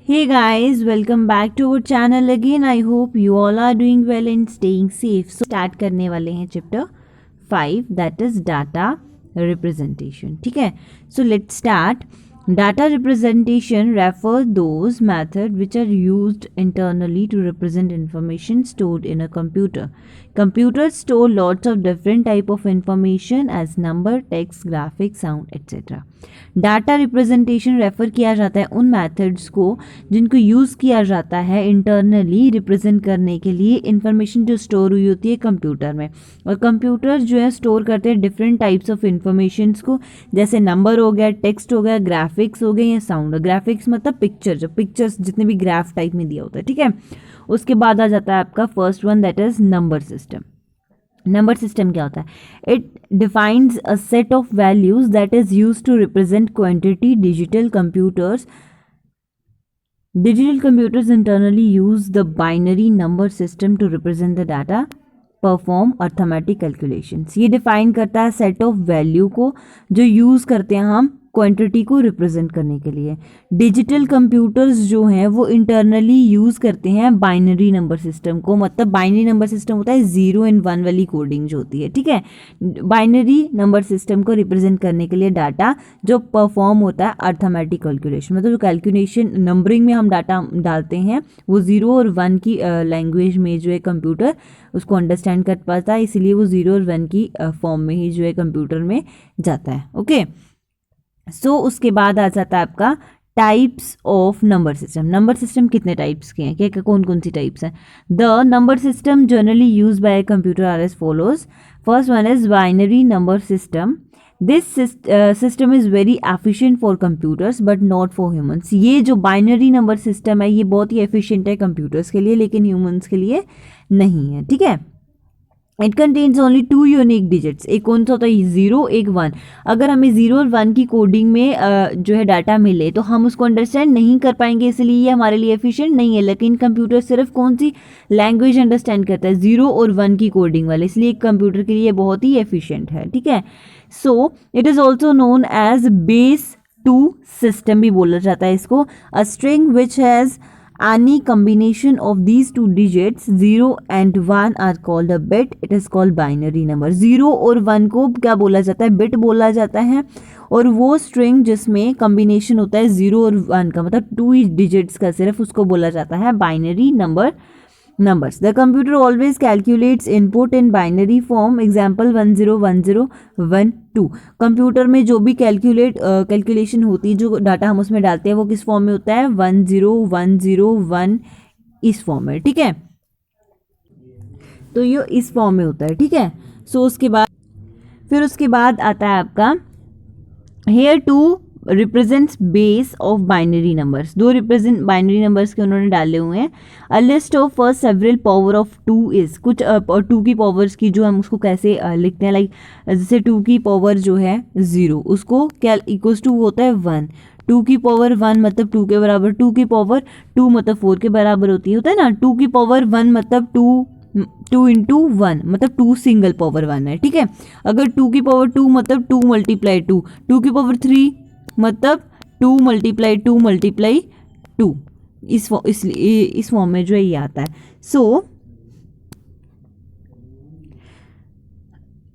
Hey guys, welcome back to our channel again. I hope you all are doing well and staying safe. So start करने वाले हैं chapter 5 that is data representation. ठीक है, so let's start. Data representation refer those methods which are used internally to represent information stored in a computer. Computers store lots of different type of information as number, text, graphic, sound, etc. Data representation refer किया जाता है उन methods को जिनको use किया जाता है internally represent करने के लिए इंफॉर्मेशन जो स्टोर हुई होती है कंप्यूटर में। और कंप्यूटर जो है स्टोर करते हैं डिफरेंट टाइप्स ऑफ इंफॉर्मेशंस को, जैसे नंबर हो गया, टेक्स्ट हो गया, ग्राफिक्स हो गए या साउंड। ग्राफिक्स मतलब पिक्चर, जो पिक्चर्स जितने भी ग्राफ टाइप में दिया होता है, ठीक है। उसके बाद आ जाता है आपका first one that is number system. Number system क्या होता है? It defines a set of values that is use to represent quantity. Digital computers internally use the binary number system to represent the data, perform arithmetic calculations. ये define करता है set of value को जो use करते हैं हम quantity को represent करने के लिए। डिजिटल कंप्यूटर्स जो हैं वो इंटरनली यूज़ करते हैं बाइनरी नंबर सिस्टम को, मतलब बाइनरी नंबर सिस्टम होता है 0 and 1 वाली कोडिंग जो होती है, ठीक है। बाइनरी नंबर सिस्टम को रिप्रेजेंट करने के लिए डाटा जो परफॉर्म होता है अर्थमेटिक कैलकुलेशन, मतलब जो कैलकुलेशन नंबरिंग में हम डाटा डालते हैं वो 0 और 1 की लैंग्वेज में जो है कंप्यूटर उसको अंडरस्टैंड कर पाता है, इसीलिए वो 0 और 1 की फॉर्म में ही जो है कंप्यूटर में जाता है। ओके, सो उसके बाद आ जाता है आपका types of number system. Number system कितने टाइप्स के हैं, क्या कौन कौन सी टाइप्स हैं? The number system generally use by computer are as follows. First one is binary number system. This system is very efficient for computers but not for humans. ये जो बाइनरी नंबर सिस्टम है ये बहुत ही efficient है computers के लिए, लेकिन humans के लिए नहीं है, ठीक है। It contains only 2 unique digits. एक कौन सा होता है? 0 एक 1। अगर हमें 0 और 1 की कोडिंग में जो है डाटा मिले तो हम उसको अंडरस्टैंड नहीं कर पाएंगे, इसलिए ये हमारे लिए एफिशिएंट नहीं है। लेकिन कंप्यूटर सिर्फ कौन सी लैंग्वेज अंडरस्टैंड करता है? 0 और 1 की कोडिंग वाले, इसलिए कंप्यूटर के लिए बहुत ही एफिशिएंट है, ठीक है। So it is also known as base 2 system भी बोला जाता है इसको। A string which has any combination of these two digits 0 and 1 are called a bit. It is called binary number. 0 और 1 को क्या बोला जाता है? बिट बोला जाता है। और वो स्ट्रिंग जिसमें कॉम्बिनेशन होता है 0 और 1 का, मतलब 2 ही डिजिट्स का सिर्फ, उसको बोला जाता है binary numbers. The computer always calculates input in binary form. Example 101012। Computer में जो भी कैलकुलेशन होती है, जो डाटा हम उसमें डालते हैं वो किस फॉर्म में होता है? 10101 इस फॉर्म में, ठीक है। तो ये इस फॉर्म में होता है, ठीक है। सो उसके बाद आता है आपका here to represents base of binary numbers. 2 represent binary numbers के उन्होंने डाले हुए हैं। A list of first several power of 2 is, कुछ 2 की पावर्स की जो हम उसको कैसे लिखते हैं, लाइक जैसे 2 की पावर जो है 0 उसको क्या इक्वल्स टू होता है 1। 2 की पावर 1 मतलब 2 के बराबर, 2 की पावर 2 मतलब 4 के बराबर होती है, होता है ना। 2 की पावर 1 मतलब 2 इंटू 1 मतलब 2 सिंगल पावर 1 है, ठीक है। अगर 2 की पावर 2 मतलब 2 मल्टीप्लाई 2, 2 की पावर 3 मतलब 2 मल्टीप्लाई 2 मल्टीप्लाई 2, इस फॉर्म में जो है ये आता है। सो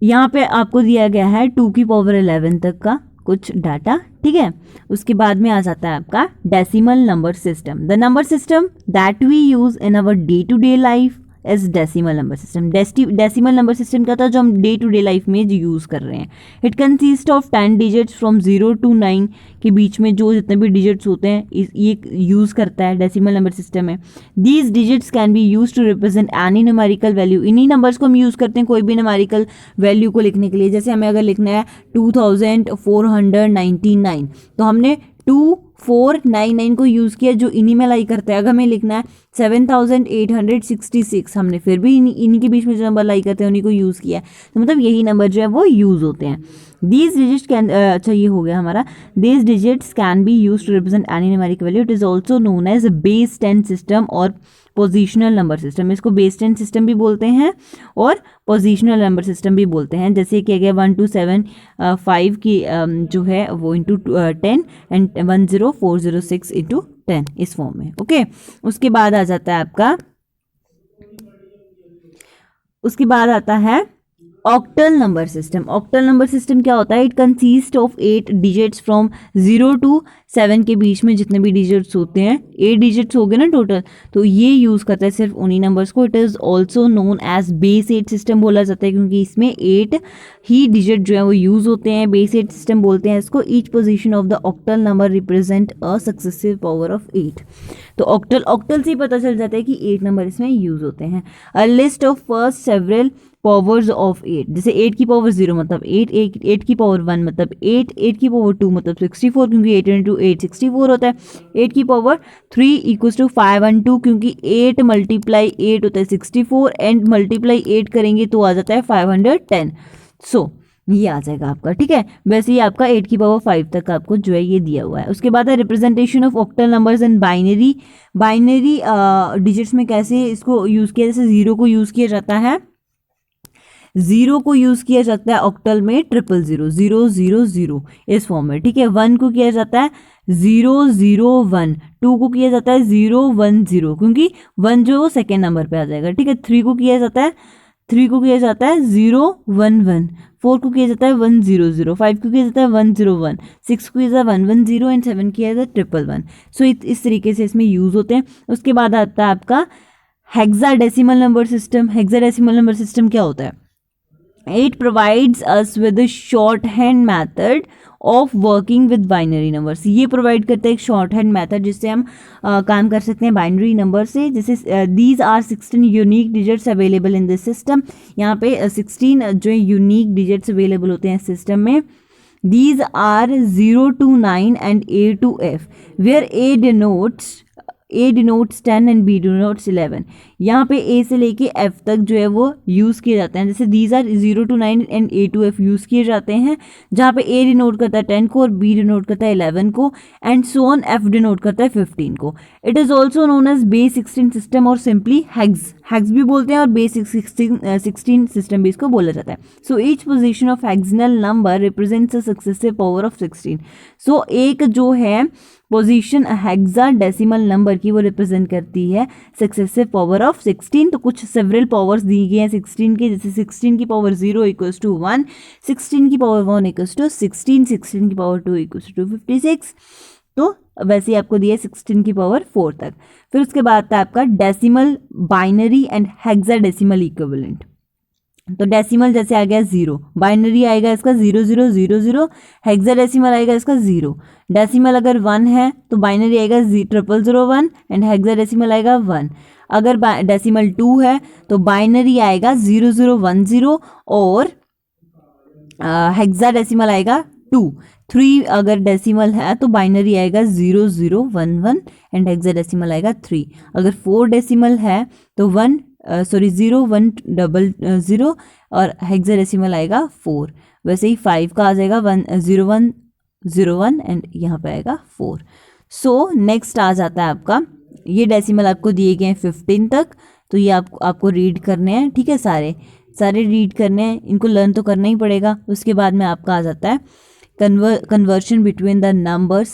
यहाँ पे आपको दिया गया है 2 की पावर 11 तक का कुछ डाटा, ठीक है। उसके बाद में आ जाता है आपका decimal number system. The number system that we use in our day to day life as decimal number system. Decimal number system क्या था? जो हम डे टू डे लाइफ में यूज़ कर रहे हैं। It consist of 10 digits from 0 to 9 के बीच में जो जितने भी डिजिट्स होते हैं ये यूज़ करता है, डेसिमल नंबर सिस्टम में। These digits can be use to represent any numerical value. इन्हीं नंबर्स को हम यूज़ करते हैं कोई भी न्यूमेरिकल वैल्यू को लिखने के लिए। जैसे हमें अगर लिखना है 2499 तो हमने 2499 को यूज़ किया जो इन्हीं में लाई करता है। अगर हमें लिखना है 7866 हमने फिर भी इन्हीं के बीच में जो नंबर लाई करते हैं उन्हीं को यूज़ किया, तो मतलब यही नंबर जो है वो यूज़ होते हैं। दीज डिजिट्स कैन, अच्छा ये हो गया हमारा। These digits can be use to represent any numerical value. It is also known as base 10 system और पोजिशनल नंबर सिस्टम। इसको बेस 10 सिस्टम भी बोलते हैं और पोजिशनल नंबर सिस्टम भी बोलते हैं। जैसे कि अगर 1275 की जो है वो इंटू 10 एंड 10406 इंटू 10 इस फॉर्म में। ओके, उसके बाद आ जाता है आपका, उसके बाद आता है octal number system. Octal number system क्या होता है? It consist of 8 digits from 0 to 7 के बीच में जितने भी डिजिट्स होते हैं, 8 डिजिट्स हो गए ना टोटल, तो ये यूज़ करता है सिर्फ उन्हीं नंबर्स को। It is also known as base 8 system बोला जाता है, क्योंकि इसमें 8 ही डिजिट जो है वो यूज़ होते हैं। बेस 8 सिस्टम बोलते हैं इसको। Each position of the octal number represent a successive power of 8। तो ऑक्टल से ही पता चल जाता है कि 8 नंबर इसमें यूज़ होते हैं। A list of first several powers of 8, जैसे 8 की पावर 0 मतलब 8, 8 की पावर 1 मतलब 8, 8 की पावर 2 मतलब 64, क्योंकि 8 इंटू 8 64 होता है। 8 की पावर 3 इक्वल्स टू 512, क्योंकि 8 मल्टीप्लाई 8 होता है 64, एंड मल्टीप्लाई 8 करेंगे तो आ जाता है 510। सो ये आ जाएगा आपका, ठीक है। वैसे ही आपका 8 की पावर 5 तक आपको जो है ये दिया हुआ है। उसके बाद है representation of octal numbers and binary. Binary digits में कैसे इसको यूज़ किया, जैसे 0 को यूज़ किया जाता है, 0 को यूज़ किया जाता है ऑक्टल में 000, 000 इस फॉर्म में, ठीक है। 1 को किया जाता है 001, 2 को किया जाता है 010, क्योंकि 1 जो है वो सेकेंड नंबर पे आ जाएगा, ठीक है। 3 को किया जाता है 011, 4 को किया जाता है 100, 5 को किया जाता है 101, 6 को किया जाता है 110 एंड 7 किया जाता है 111। सो इस तरीके से इसमें यूज़ होते हैं। उसके बाद आता है आपका hexadecimal number system. Hexadecimal number system क्या होता है? It provides us with a shorthand method of working with binary numbers। ये प्रोवाइड करता है एक shorthand method जिससे हम काम कर सकते हैं बाइनरी नंबर से। जैसे these are 16 unique digits available in this system। यहाँ पे 16 जो यूनिक डिजिट्स अवेलेबल होते हैं सिस्टम में। These are 0 to 9 and A to F, where A denotes 10 and B denotes 11। यहाँ पे A से लेके F तक जो है वो यूज़ किए जाते हैं। जैसे these are 0 to 9 and A to F use किए जाते हैं, जहाँ पे A डिनोट करता है 10 को और B डिनोट करता है 11 को, and so on F denote करता है 15 को। It is also known as base 16 system और सिंपली हेक्स भी बोलते हैं, और बेस 16 सिस्टम भी इसको बोला जाता है। So each position of hexadecimal number represents a successive power of 16। सो एक जो है पोजीशन हेक्साडेसिमल नंबर की वो रिप्रेजेंट करती है सक्सेसिव पावर ऑफ 16। तो कुछ सेवरल पावर्स दी गई हैं 16 के, जैसे 16 की पावर 0 इक्वल्स टू 1, 16 की पावर 1 इक्वल्स टू 16, 16 की पावर 2 इक्वल्स टू 56। तो वैसे ही आपको दिया 16 की पावर 4 तक। फिर उसके बाद आता है आपका decimal, binary and hexadecimal equivalent. तो डेसिमल जैसे आ गया 0, बाइनरी आएगा इसका 0000, हेक्साडेसिमल आएगा इसका 0। डेसिमल अगर 1 है तो बाइनरी आएगा 0001 एंड हेक्साडेसिमल आएगा 1। अगर डेसिमल 2 है तो बाइनरी आएगा 0010 और हेक्साडेसिमल आएगा 2। 3 अगर डेसिमल है तो बाइनरी आएगा 0011 एंड हेक्साडेसिमल आएगा 3। अगर 4 डेसिमल है तो 0100 और हेक्साडेसिमल आएगा 4। वैसे ही 5 का आ जाएगा 0101 एंड यहाँ पे आएगा 4। सो नेक्स्ट आ जाता है आपका, ये डेसिमल आपको दिए गए हैं 15 तक, तो ये आपको रीड करने हैं, ठीक है। सारे रीड करने हैं, इनको लर्न तो करना ही पड़ेगा। उसके बाद में आपका आ जाता है conversion between the number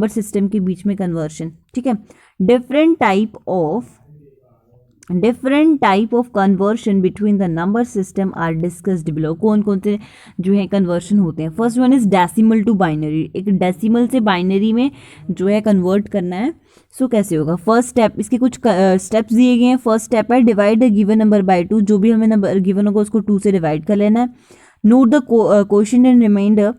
system के बीच में कन्वर्शन, ठीक है। Different type of conversion between the number system are discussed below. कौन कौन से जो है कन्वर्शन होते हैं? First one is decimal to binary. एक डेसिमल से बाइनरी में जो है कन्वर्ट करना है। सो कैसे होगा? फर्स्ट स्टेप, इसके कुछ स्टेप्स दिए गए हैं। फर्स्ट स्टेप है divide the given number by 2। जो भी हमें नंबर गिवन होगा उसको 2 से डिवाइड कर लेना है। Note the quotient and remainder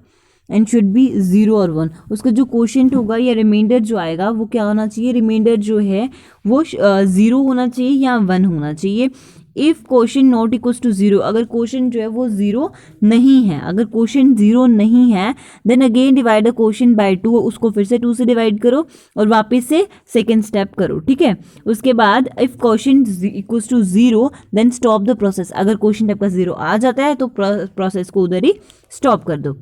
and should be 0 और 1। उसका जो क्वोशिएंट होगा या रिमाइंडर जो आएगा वो क्या होना चाहिए? रिमाइंडर जो है वो 0 होना चाहिए या 1 होना चाहिए। If quotient not equals to 0, अगर क्वोशिएंट जो है वो 0 नहीं है, अगर क्वोशिएंट 0 नहीं है, then again divide the quotient by 2। उसको फिर से 2 से डिवाइड करो और वापस से सेकेंड स्टेप करो, ठीक है। उसके बाद if quotient equals to 0 then stop the process. अगर क्वोशिएंट आपका 0 आ जाता है तो प्रोसेस को उधर ही स्टॉप कर दो।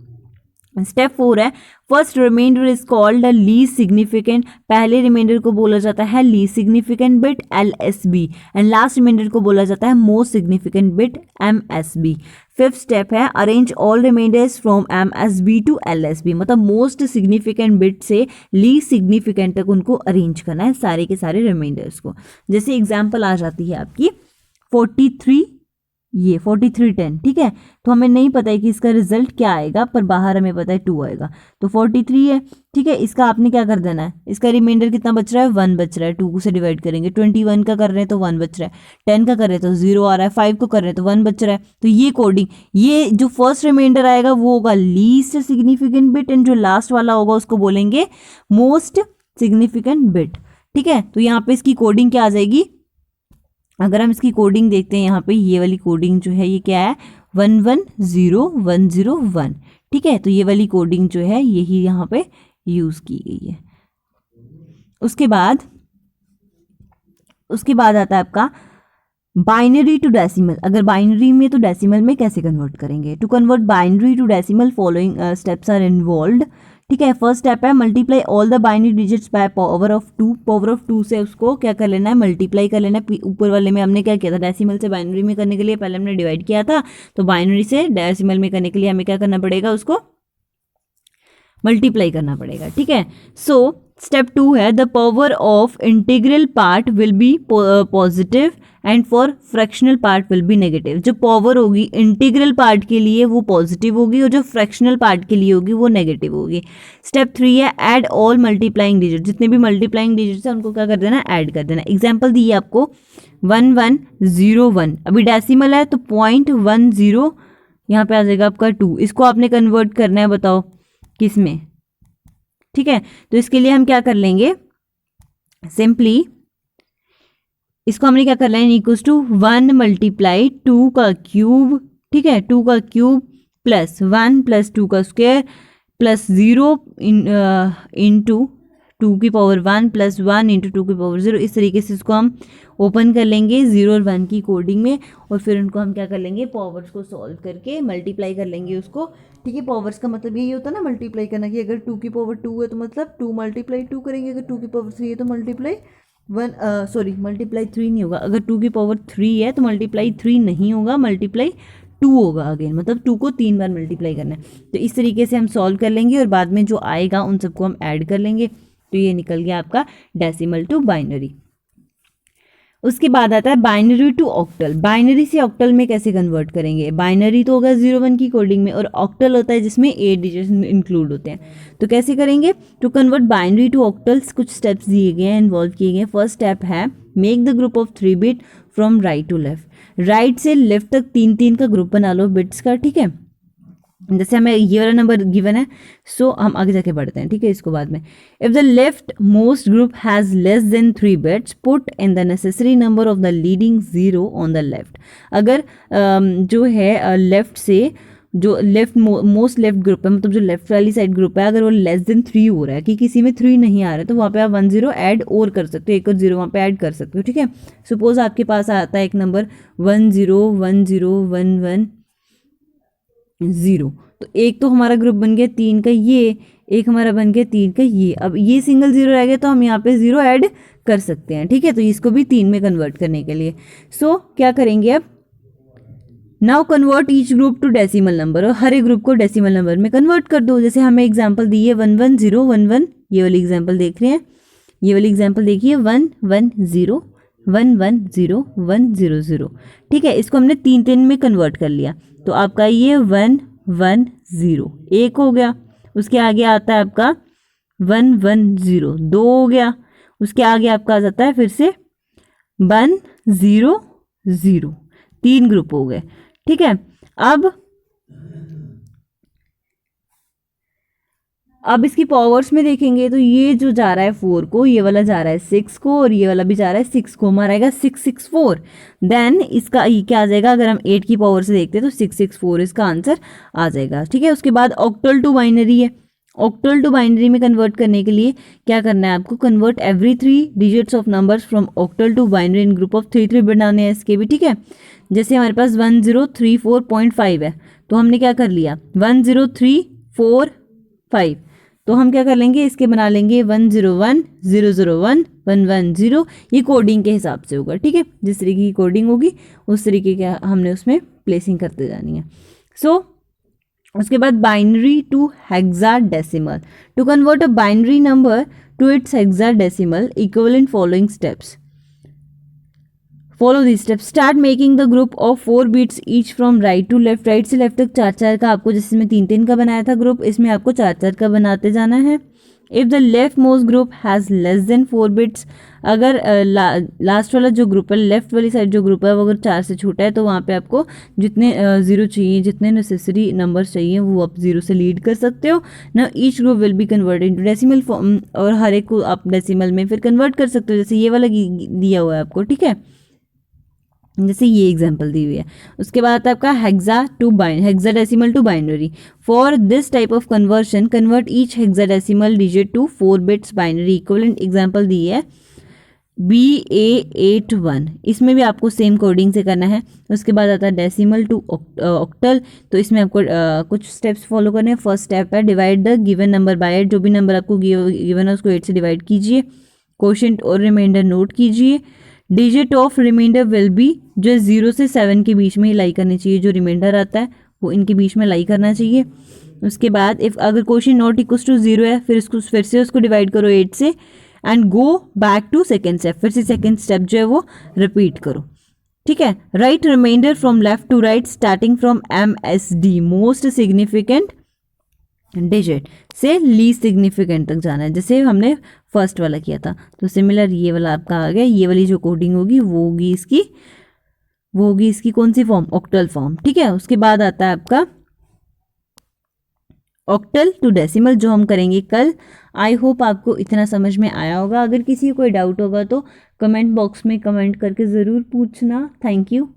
स्टेप 4 है first reminder is called the least significant, पहले रिमाइंडर को बोला जाता है least significant bit LSB and last reminder को बोला जाता है most significant bit MSB। Fifth step है arrange all reminders from MSB to LSB, मतलब मोस्ट सिग्निफिकेंट बिट से लीस्ट सिग्निफिकेंट तक उनको अरेंज करना है सारे के सारे रिमाइंडर्स को। जैसे एग्जाम्पल आ जाती है आपकी 43 ये 4310, ठीक है, तो हमें नहीं पता है कि इसका रिजल्ट क्या आएगा, पर बाहर हमें पता है 2 आएगा, तो 43 है, ठीक है। इसका आपने क्या कर देना है, इसका रिमाइंडर कितना बच रहा है, 1 बच रहा है, 2 से डिवाइड करेंगे, 21 का कर रहे हैं तो 1 बच रहा है, 10 का कर रहे हैं तो 0 आ रहा है, 5 को कर रहे हैं तो 1 बच रहा है। तो ये कोडिंग, ये जो फर्स्ट रिमाइंडर आएगा वो होगा लीस्ट सिग्निफिकेंट बिट एंड जो लास्ट वाला होगा उसको बोलेंगे मोस्ट सिग्निफिकेंट बिट, ठीक है। तो यहाँ पे इसकी कोडिंग क्या आ जाएगी, अगर हम इसकी कोडिंग देखते हैं यहाँ पे, ये वाली कोडिंग जो है ये क्या है 110101, ठीक है। तो ये वाली कोडिंग जो है यही यहाँ पे यूज की गई है। उसके बाद आता है आपका बाइनरी टू डेसिमल। अगर बाइनरी में तो डेसिमल में कैसे कन्वर्ट करेंगे, to convert binary to decimal following steps are involved, ठीक है। फर्स्ट स्टेप है multiply all the binary digits by power of 2, power of 2 से उसको क्या कर लेना है, मल्टीप्लाई कर लेना है। ऊपर वाले में हमने क्या किया था, डेसिमल से बाइनरी में करने के लिए पहले हमने डिवाइड किया था, तो बाइनरी से डेसिमल में करने के लिए हमें क्या करना पड़ेगा, उसको मल्टीप्लाई करना पड़ेगा, ठीक है। सो स्टेप 2 है the power of integral part will be positive and for fractional part will be negative. जो पावर होगी इंटीग्रल पार्ट के लिए वो पॉजिटिव होगी और जो फ्रैक्शनल पार्ट के लिए होगी वो नेगेटिव होगी। स्टेप 3 है ऐड ऑल मल्टीप्लाइंग डिजिट, जितने भी मल्टीप्लाइंग डिजिट्स हैं उनको क्या कर देना, ऐड कर देना। एग्जाम्पल दी है आपको 1101, अभी डेसिमल है तो 0.10 यहाँ पे आ जाएगा आपका 2, इसको आपने कन्वर्ट करना है, बताओ किस में, ठीक है। तो इसके लिए हम क्या कर लेंगे, सिंपली इसको हमने क्या करना है, इक्वल्स टू 1 मल्टीप्लाई 2 का क्यूब, ठीक है, 2 का क्यूब प्लस 1 प्लस 2 का स्क्वायर प्लस 0 इंटू 2 की पावर 1 प्लस 1 इंटू 2 की पावर 0। इस तरीके से इसको हम ओपन कर लेंगे 0 और 1 की कोडिंग में, और फिर उनको हम क्या कर लेंगे, पावर्स को सॉल्व करके मल्टीप्लाई कर लेंगे उसको, ठीक है। पावर्स का मतलब यही होता है ना मल्टीप्लाई करना, कि अगर 2 की पावर 2 है तो मतलब 2 मल्टीप्लाई 2 करेंगे, अगर 2 की पावर 3 है तो मल्टीप्लाई मल्टीप्लाई 3 नहीं होगा, अगर 2 की पावर 3 है तो मल्टीप्लाई 3 नहीं होगा, मल्टीप्लाई 2 होगा अगेन, मतलब 2 को 3 बार मल्टीप्लाई करना है। तो इस तरीके से हम सॉल्व कर लेंगे और बाद में जो आएगा उन सबको हम ऐड कर लेंगे, तो ये निकल गया आपका डेसिमल टू बाइनरी। उसके बाद आता है बाइनरी टू ऑक्टल। बाइनरी से ऑक्टल में कैसे कन्वर्ट करेंगे, बाइनरी तो होगा 0-1 की कोडिंग में, और ऑक्टल होता है जिसमें 8 डिजिट्स इंक्लूड होते हैं। तो कैसे करेंगे, to convert binary to octals कुछ स्टेप्स दिए गए हैं, इन्वॉल्व किए गए। फर्स्ट स्टेप है make the group of 3 bit from right to left, right से लेफ्ट तक 3-3 का ग्रुप बना लो बिट्स का, ठीक है। जैसे हमें ये वाला नंबर गिवन है, सो हम आगे जाके बढ़ते हैं, ठीक है, इसको बाद में। If the left most group has less than 3 bits put in the necessary number of the leading 0 on the left. अगर जो है लेफ्ट से जो लेफ्ट मोस्ट लेफ्ट ग्रुप है, मतलब जो लेफ्ट वाली साइड ग्रुप है, अगर वो लेस देन 3 हो रहा है, कि किसी में 3 नहीं आ रहा है, तो वहाँ पे आप 1 0 ऐड और कर सकते हो, एक और 0 वहाँ पे ऐड कर सकते हो, ठीक है। सपोज आपके पास आता है एक नंबर 1 0 1 0 1 1 0, तो एक तो हमारा ग्रुप बन गया 3 का ये, एक हमारा बन गया 3 का ये। अब ये सिंगल 0 रह गया तो हम यहाँ पे 0 ऐड कर सकते हैं, ठीक है। तो इसको भी 3 में कन्वर्ट करने के लिए सो क्या करेंगे, अब now convert each group to decimal number, और हर एक ग्रुप को डेसिमल नंबर में कन्वर्ट कर दो। जैसे हमें एग्जाम्पल दी है 1 1 0 1 1, ये वाली एग्जाम्पल देख रहे हैं, ये वाली एग्जाम्पल देखिए 1 1 0 1 1 0 1 0 0, ठीक है। इसको हमने 3 में कन्वर्ट कर लिया, तो आपका ये 1 1 0 एक हो गया। उसके आगे आता है आपका 1 1 0 2 हो गया। उसके आगे आपका आ जाता है फिर से 1 0 0, 3 ग्रुप हो गए, ठीक है। अब इसकी पावर्स में देखेंगे तो ये जो जा रहा है 4 को, ये वाला जा रहा है 6 को, और ये वाला भी जा रहा है 6 को, हमारा आएगा 664। देन इसका ये क्या आ जाएगा, अगर हम 8 की पावर से देखते हैं तो 664 इसका आंसर आ जाएगा, ठीक है। उसके बाद ऑक्टल टू बाइनरी है, ऑक्टल टू बाइनरी में कन्वर्ट करने के लिए क्या करना है आपको, convert every 3 digits of numbers from octal to binary in group of 3 बनाने हैं इसके भी, ठीक है। जैसे हमारे पास 1034.5 है, तो हमने क्या कर लिया 1034 5। तो हम क्या कर लेंगे, इसके बना लेंगे 101 001 110, ये कोडिंग के हिसाब से होगा, ठीक है। जिस तरीके की कोडिंग होगी उस तरीके के हमने उसमें प्लेसिंग करते जानी है। सो उसके बाद binary to hexadecimal, to convert a binary number to its hexadecimal equivalent following steps, follow the steps. Start making the group of 4 bits each from right to left, right से left तक 4-4 का आपको, जैसे मैं 3-3 का बनाया था ग्रुप, इसमें आपको 4-4 का बनाते जाना है। If the left most group has less than 4 bits, अगर लास्ट वाला जो ग्रुप है, लेफ्ट वाली साइड जो ग्रुप है, वो अगर 4 से छोटा है तो वहाँ पे आपको जितने 0 चाहिए, जितने नेसेसरी नंबर्स चाहिए वो आप 0 से लीड कर सकते हो ना। Each group will be converted into decimal form, और हर एक को आप डेसिमल में फिर कन्वर्ट कर सकते हो, जैसे ये वाला दिया हुआ है आपको, ठीक है, जैसे ये एग्जांपल दी हुई है। उसके बाद आता है आपका hexadecimal to binary. For this type of conversion convert each hexadecimal digit to 4 bits binary equivalent. Example दी है BA81, इसमें भी आपको सेम कोडिंग से करना है। उसके बाद आता है डेसिमल टू ऑक्टल, तो इसमें आपको कुछ स्टेप्स फॉलो करने हैं। फर्स्ट स्टेप है divide the given number by 8, जो भी नंबर आपको गिवन है उसको 8 से डिवाइड कीजिए। कोशेंट और रिमाइंडर नोट कीजिए। Digit of remainder will be, जो 0 से 7 के बीच में ही लाई करनी चाहिए, जो रिमाइंडर आता है वो इनके बीच में लाई करना चाहिए। उसके बाद इफ अगर क्वेश्चन नॉट इक्वल्स टू 0 है, फिर से उसको डिवाइड करो 8 से and go back to second step, फिर से सेकेंड स्टेप जो है वो रिपीट करो, ठीक है। Right reminder from left to right starting from MSD, most significant digit से लीस्ट सिग्निफिकेंट तक जाना है, जैसे हमने फर्स्ट वाला किया था। तो सिमिलर ये वाला आपका आ गया, ये वाली जो कोडिंग होगी वो होगी इसकी कौन सी फॉर्म, ऑक्टल फॉर्म, ठीक है। उसके बाद आता है आपका ऑक्टल टू डेसिमल, जो हम करेंगे कल। आई होप आपको इतना समझ में आया होगा। अगर किसी को कोई डाउट होगा तो कमेंट बॉक्स में कमेंट करके ज़रूर पूछना। Thank you.